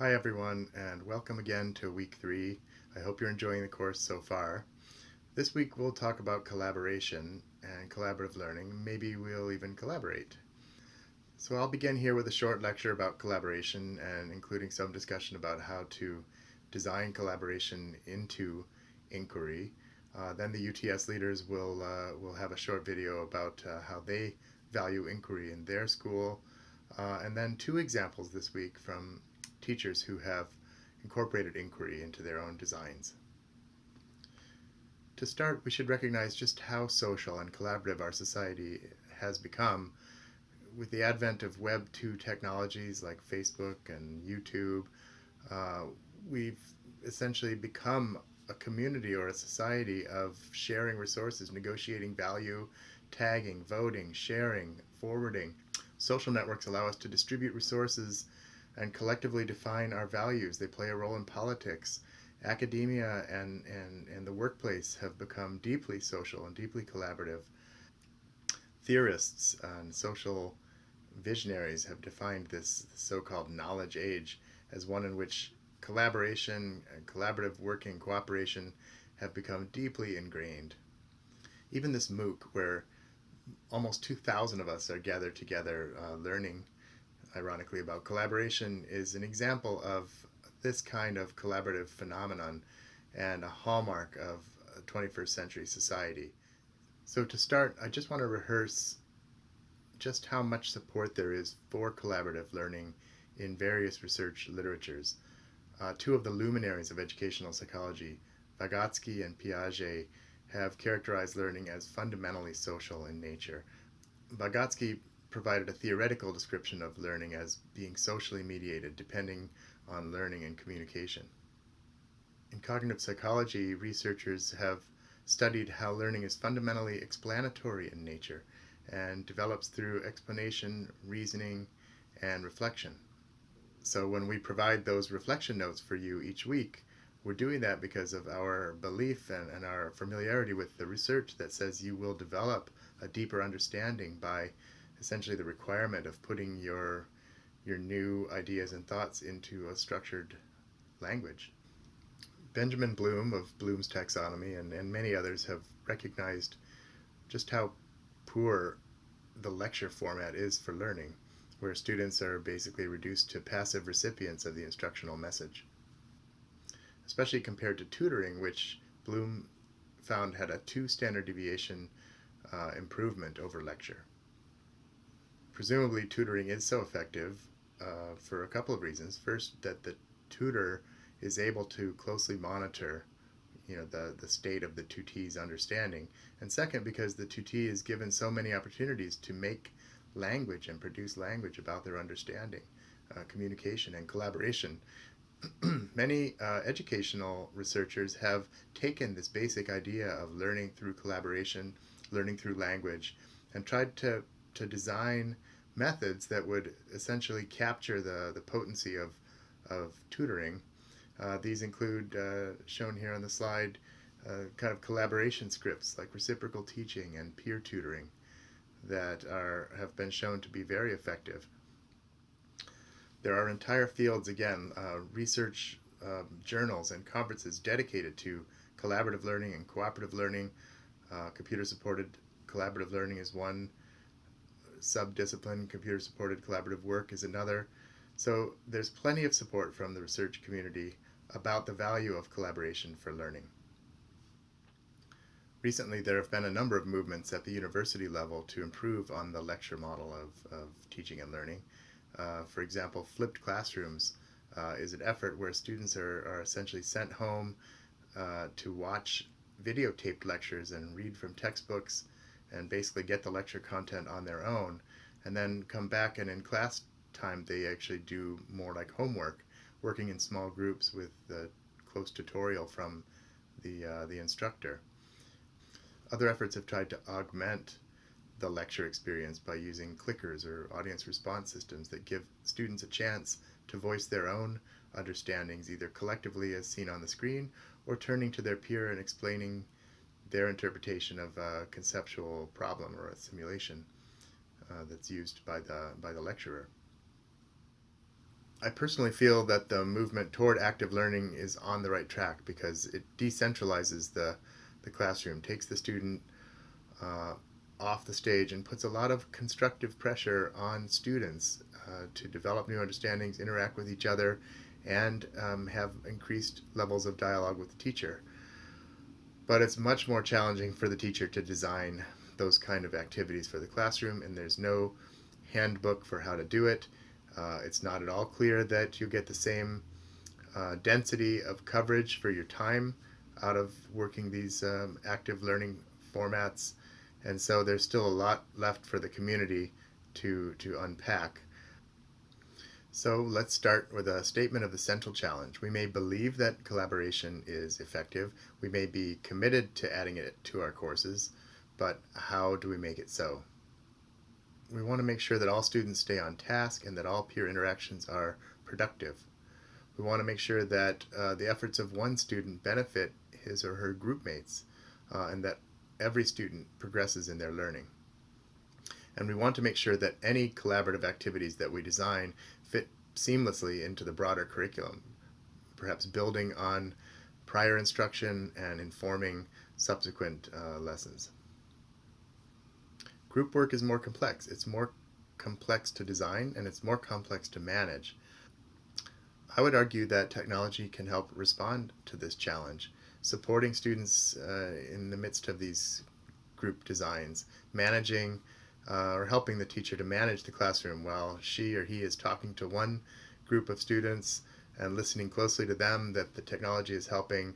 Hi everyone, and welcome again to week 3. I hope you're enjoying the course so far. This week we'll talk about collaboration and collaborative learning. Maybe we'll even collaborate. So I'll begin here with a short lecture about collaboration and including some discussion about how to design collaboration into inquiry. Then the UTS leaders will have a short video about how they value inquiry in their school. And then 2 examples this week from teachers who have incorporated inquiry into their own designs. To start, we should recognize just how social and collaborative our society has become. With the advent of Web 2 technologies like Facebook and YouTube, we've essentially become a community or a society of sharing resources, negotiating value, tagging, voting, sharing, forwarding. Social networks allow us to distribute resources and collectively define our values. They play a role in politics. Academia and the workplace have become deeply social and deeply collaborative. Theorists and social visionaries have defined this so-called knowledge age as one in which collaboration and collaborative working, cooperation have become deeply ingrained. Even this MOOC, where almost 2,000 of us are gathered together learning, ironically, about collaboration, is an example of this kind of collaborative phenomenon and a hallmark of a 21st century society. So to start, I just want to rehearse just how much support there is for collaborative learning in various research literatures. 2 of the luminaries of educational psychology, Vygotsky and Piaget, have characterized learning as fundamentally social in nature. Vygotsky provided a theoretical description of learning as being socially mediated, depending on learning and communication. In cognitive psychology, researchers have studied how learning is fundamentally explanatory in nature and develops through explanation, reasoning, and reflection. So when we provide those reflection notes for you each week, we're doing that because of our belief and our familiarity with the research that says you will develop a deeper understanding by essentially the requirement of putting your new ideas and thoughts into a structured language. Benjamin Bloom of Bloom's taxonomy and many others have recognized just how poor the lecture format is for learning, where students are basically reduced to passive recipients of the instructional message. Especially compared to tutoring, which Bloom found had a 2 standard deviation improvement over lecture. Presumably tutoring is so effective for a couple of reasons. First, that the tutor is able to closely monitor the state of the tutee's understanding. And second, because the tutee is given so many opportunities to make language and produce language about their understanding, communication, and collaboration. Many educational researchers have taken this basic idea of learning through collaboration, learning through language, and tried to design methods that would essentially capture the potency of tutoring. These include, shown here on the slide, kind of collaboration scripts like reciprocal teaching and peer tutoring that have been shown to be very effective. There are entire fields, again, research journals and conferences dedicated to collaborative learning and cooperative learning. Computer-supported collaborative learning is one sub-discipline. Computer-supported collaborative work is another. So there's plenty of support from the research community about the value of collaboration for learning. Recently, there have been a number of movements at the university level to improve on the lecture model of teaching and learning. For example, flipped classrooms is an effort where students are essentially sent home to watch videotaped lectures and read from textbooks and basically get the lecture content on their own, and then come back, and in class time they actually do more like homework, working in small groups with the close tutorial from the instructor. Other efforts have tried to augment the lecture experience by using clickers or audience response systems that give students a chance to voice their own understandings, either collectively as seen on the screen, or turning to their peer and explaining their interpretation of a conceptual problem or a simulation that's used by the lecturer. I personally feel that the movement toward active learning is on the right track because it decentralizes the classroom, takes the student uh, off the stage and puts a lot of constructive pressure on students to develop new understandings, interact with each other, and have increased levels of dialogue with the teacher. But it's much more challenging for the teacher to design those kind of activities for the classroom, and there's no handbook for how to do it. It's not at all clear that you get the same density of coverage for your time out of working these active learning formats, and so there's still a lot left for the community to unpack. So let's start with a statement of the central challenge. We may believe that collaboration is effective. We may be committed to adding it to our courses, but how do we make it so? We want to make sure that all students stay on task and that all peer interactions are productive. We want to make sure that the efforts of one student benefit his or her group mates and that every student progresses in their learning. And we want to make sure that any collaborative activities that we design fit seamlessly into the broader curriculum, perhaps building on prior instruction and informing subsequent lessons. Group work is more complex. It's more complex to design and it's more complex to manage. I would argue that technology can help respond to this challenge, supporting students in the midst of these group designs, managing or helping the teacher to manage the classroom while she or he is talking to one group of students and listening closely to them, that the technology is helping.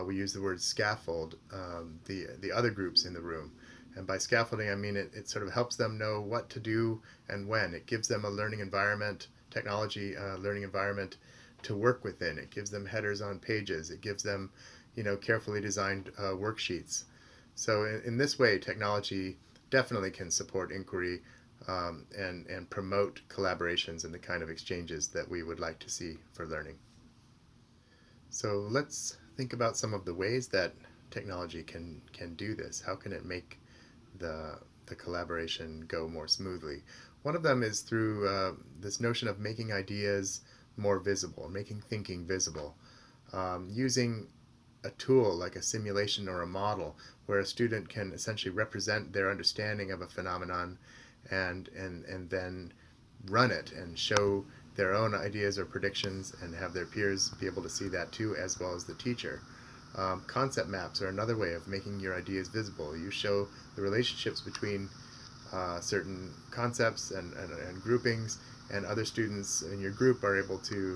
We use the word scaffold the other groups in the room. And by scaffolding, I mean it sort of helps them know what to do and when. It gives them a learning environment, technology learning environment to work within. It gives them headers on pages. It gives them, carefully designed worksheets. So in this way, technology definitely can support inquiry and promote collaborations and the kind of exchanges that we would like to see for learning. So let's think about some of the ways that technology can do this. How can it make the collaboration go more smoothly? One of them is through this notion of making ideas more visible, making thinking visible, using a tool like a simulation or a model where a student can essentially represent their understanding of a phenomenon and then run it and show their own ideas or predictions and have their peers be able to see that too, as well as the teacher. Concept maps are another way of making your ideas visible. You show the relationships between certain concepts and groupings, and other students in your group are able to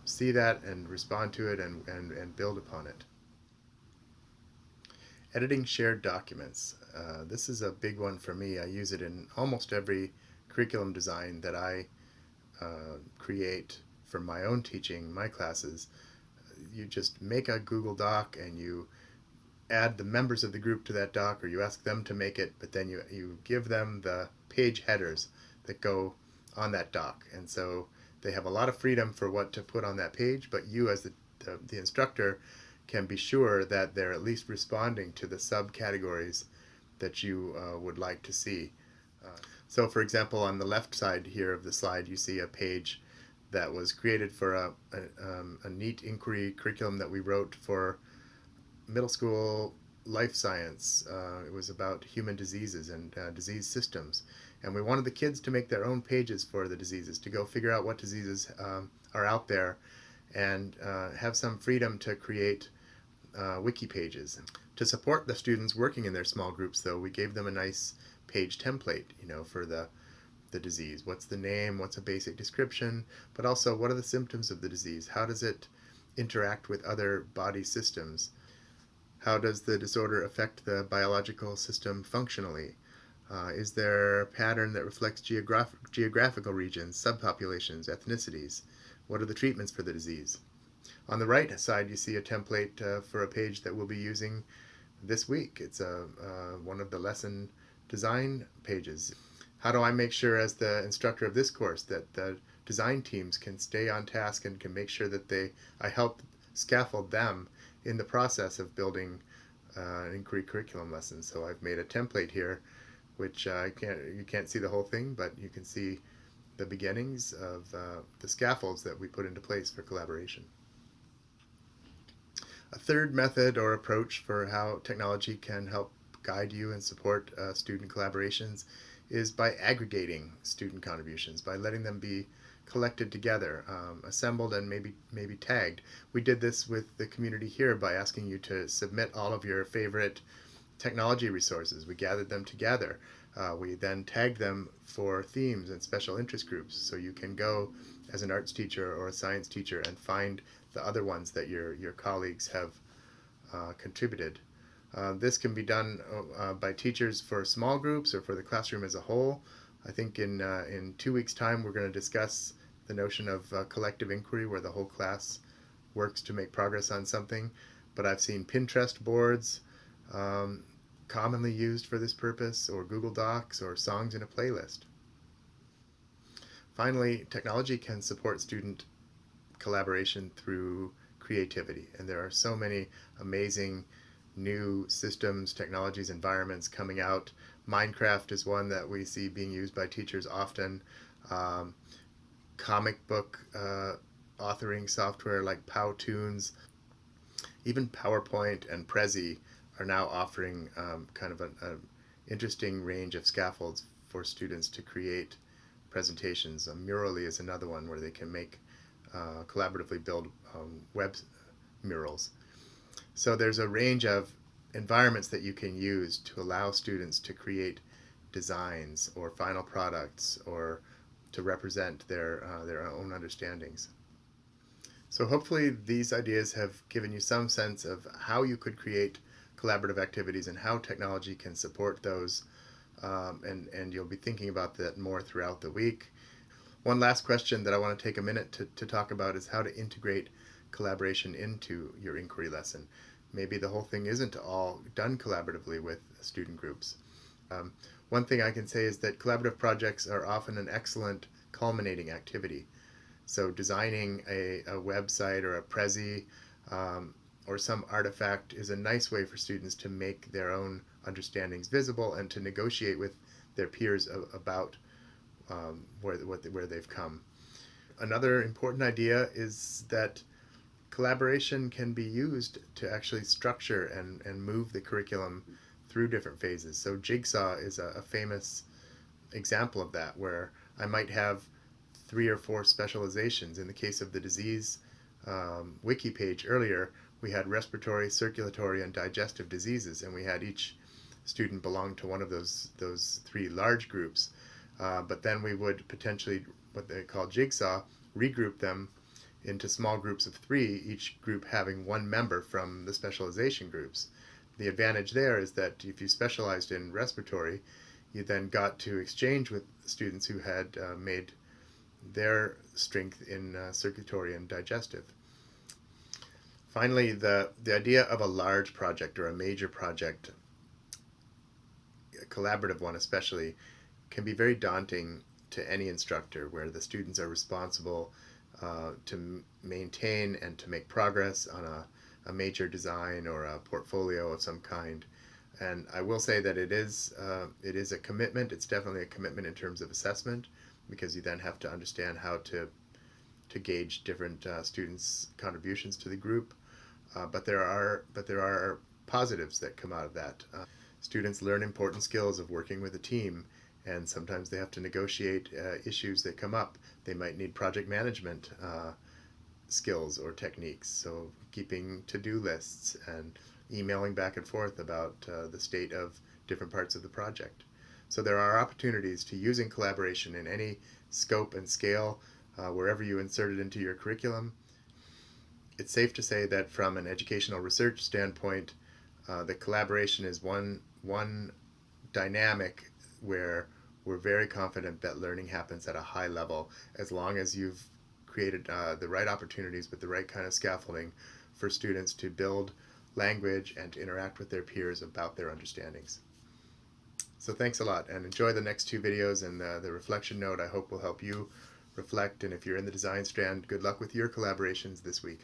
see that and respond to it and build upon it. Editing shared documents. This is a big one for me. I use it in almost every curriculum design that I create for my own teaching, my classes. You just make a Google Doc and you add the members of the group to that doc, or you ask them to make it, but then you give them the page headers that go on that doc. And so they have a lot of freedom for what to put on that page, but you as the instructor can be sure that they're at least responding to the subcategories that you would like to see. So for example, on the left side here of the slide, you see a page that was created for a neat inquiry curriculum that we wrote for middle school life science. It was about human diseases and disease systems. And we wanted the kids to make their own pages for the diseases, to go figure out what diseases are out there and have some freedom to create wiki pages. To support the students working in their small groups, though, we gave them a nice page template, for the disease. What's the name? What's a basic description? But also, what are the symptoms of the disease? How does it interact with other body systems? How does the disorder affect the biological system functionally? Is there a pattern that reflects geographical regions, subpopulations, ethnicities? What are the treatments for the disease? On the right side, you see a template for a page that we'll be using this week. It's one of the lesson design pages. How do I make sure, as the instructor of this course, that the design teams can stay on task and can make sure that I help scaffold them in the process of building an inquiry curriculum lesson? So I've made a template here, which you can't see the whole thing, but you can see the beginnings of the scaffolds that we put into place for collaboration. A third method or approach for how technology can help guide you and support student collaborations is by aggregating student contributions, by letting them be collected together, assembled, and maybe tagged. We did this with the community here by asking you to submit all of your favorite technology resources. We gathered them together. We then tagged them for themes and special interest groups, so you can go as an arts teacher or a science teacher and find the other ones that your colleagues have contributed. This can be done by teachers for small groups or for the classroom as a whole. I think in 2 weeks' time we're going to discuss the notion of collective inquiry, where the whole class works to make progress on something. But I've seen Pinterest boards commonly used for this purpose, or Google Docs, or songs in a playlist. Finally, technology can support student collaboration through creativity, and there are so many amazing new systems, technologies, environments coming out. Minecraft is one that we see being used by teachers often. Comic book authoring software like Powtoons, even PowerPoint and Prezi are now offering kind of an interesting range of scaffolds for students to create presentations. Murally is another one where they can make collaboratively build web murals. So there's a range of environments that you can use to allow students to create designs or final products, or to represent their own understandings. So hopefully these ideas have given you some sense of how you could create collaborative activities and how technology can support those, and you'll be thinking about that more throughout the week. One last question that I want to take a minute to talk about is how to integrate collaboration into your inquiry lesson. Maybe the whole thing isn't all done collaboratively with student groups. One thing I can say is that collaborative projects are often an excellent culminating activity. So designing a website or a Prezi or some artifact is a nice way for students to make their own understandings visible and to negotiate with their peers about where they've come. Another important idea is that collaboration can be used to actually structure and move the curriculum through different phases. So Jigsaw is a famous example of that, where I might have 3 or 4 specializations. In the case of the disease wiki page earlier, we had respiratory, circulatory, and digestive diseases, and we had each student belong to one of those 3 large groups. But then we would potentially, what they call Jigsaw, regroup them into small groups of 3, each group having 1 member from the specialization groups. The advantage there is that if you specialized in respiratory, you then got to exchange with students who had made their strength in circulatory and digestive. Finally, the idea of a large project or a major project, a collaborative one especially, can be very daunting to any instructor, where the students are responsible to maintain and to make progress on a major design or a portfolio of some kind. And I will say that it is a commitment. It's definitely a commitment in terms of assessment, because you then have to understand how to gauge different students' contributions to the group. But there are positives that come out of that. Students learn important skills of working with a team, and sometimes they have to negotiate issues that come up. They might need project management skills or techniques, so keeping to-do lists and emailing back and forth about the state of different parts of the project. So there are opportunities to using collaboration in any scope and scale, wherever you insert it into your curriculum. It's safe to say that from an educational research standpoint, the collaboration is one dynamic where we're very confident that learning happens at a high level, as long as you've created the right opportunities with the right kind of scaffolding for students to build language and to interact with their peers about their understandings. So thanks a lot, and enjoy the next 2 videos, and the reflection note I hope will help you reflect. And if you're in the design strand, good luck with your collaborations this week.